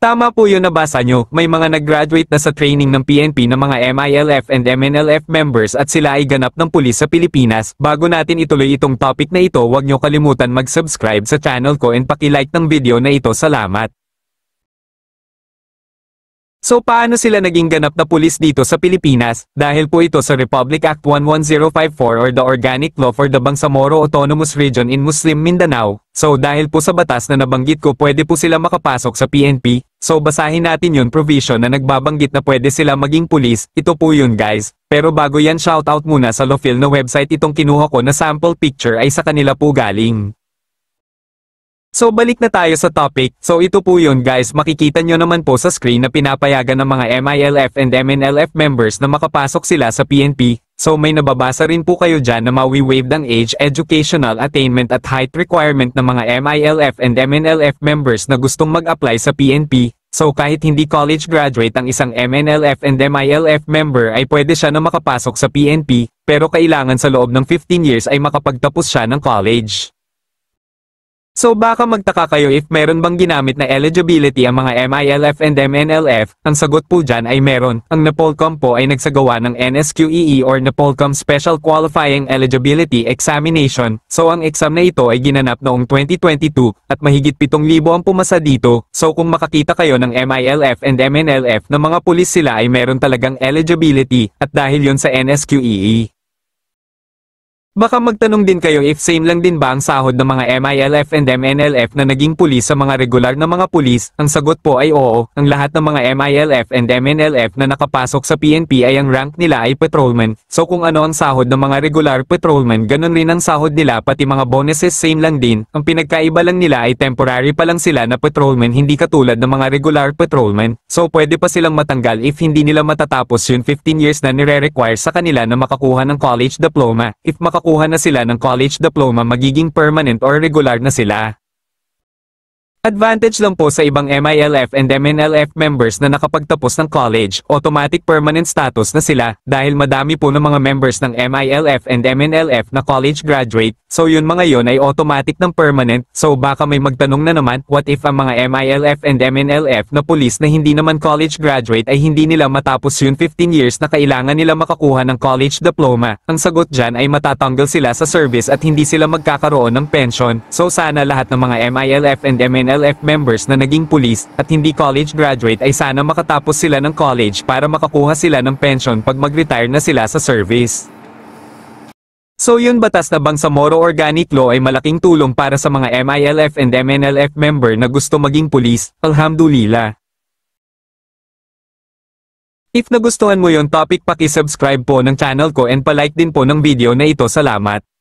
Tama po yun nabasa nyo, may mga nag-graduate na sa training ng PNP ng mga MILF and MNLF members at sila ay ganap ng pulis sa Pilipinas. Bago natin ituloy itong topic na ito, huwag nyo kalimutan mag-subscribe sa channel ko and paki-like ng video na ito. Salamat. So paano sila naging ganap na pulis dito sa Pilipinas? Dahil po ito sa Republic Act 11054 or the Organic Law for the Bangsamoro Autonomous Region in Muslim Mindanao. So dahil po sa batas na nabanggit ko pwede po sila makapasok sa PNP. So basahin natin yun provision na nagbabanggit na pwede sila maging pulis. Ito po yun guys. Pero bago yan, shoutout muna sa Lofil na website. Itong kinuha ko na sample picture ay sa kanila po galing. So balik na tayo sa topic. So ito po yun guys, makikita nyo naman po sa screen na pinapayagan ng mga MILF and MNLF members na makapasok sila sa PNP. So may nababasa rin po kayo dyan na mawi-waive ang age, educational attainment at height requirement ng mga MILF and MNLF members na gustong mag-apply sa PNP. So kahit hindi college graduate ang isang MNLF and MILF member ay pwede siya na makapasok sa PNP, pero kailangan sa loob ng 15 years ay makapagtapos siya ng college. So baka magtaka kayo if meron bang ginamit na eligibility ang mga MILF and MNLF, ang sagot po dyan ay meron. Ang NAPOLCOM po ay nagsagawa ng NSQEE or NAPOLCOM Special Qualifying Eligibility Examination. So ang exam na ito ay ginanap noong 2022 at mahigit 7,000 ang pumasa dito. So kung makakita kayo ng MILF and MNLF na mga pulis sila ay meron talagang eligibility at dahil yon sa NSQEE. Baka magtanong din kayo if same lang din ba ang sahod ng mga MILF and MNLF na naging pulis sa mga regular na mga pulis. Ang sagot po ay oo, ang lahat ng mga MILF and MNLF na nakapasok sa PNP ay ang rank nila ay patrolman. So kung ano ang sahod ng mga regular patrolman, ganun rin ang sahod nila, pati mga bonuses same lang din. Ang pinagkaiba lang nila ay temporary pa lang sila na patrolman, hindi katulad ng mga regular patrolman. So pwede pa silang matanggal if hindi nila matatapos yun 15 years na nire-require sa kanila na makakuha ng college diploma. If makakuha na sila ng college diploma, magiging permanent or regular na sila. Advantage lang po sa ibang MILF and MNLF members na nakapagtapos ng college, automatic permanent status na sila, dahil madami po ng mga members ng MILF and MNLF na college graduate, so yun mga yon ay automatic ng permanent. So baka may magtanong na naman, what if ang mga MILF and MNLF na pulis na hindi naman college graduate ay hindi nila matapos yun 15 years na kailangan nila makakuha ng college diploma? Ang sagot dyan ay matatanggal sila sa service at hindi sila magkakaroon ng pension. So sana lahat ng mga MILF and MNLF members na naging pulis at hindi college graduate ay sana makatapos sila ng college para makakuha sila ng pension pag mag-retire na sila sa service. So yun, batas na Bangsamoro Organic Law ay malaking tulong para sa mga MILF and MNLF member na gusto maging pulis. Alhamdulillah. If nagustuhan mo yon topic, paki-subscribe po ng channel ko and pa-like din po ng video na ito. Salamat.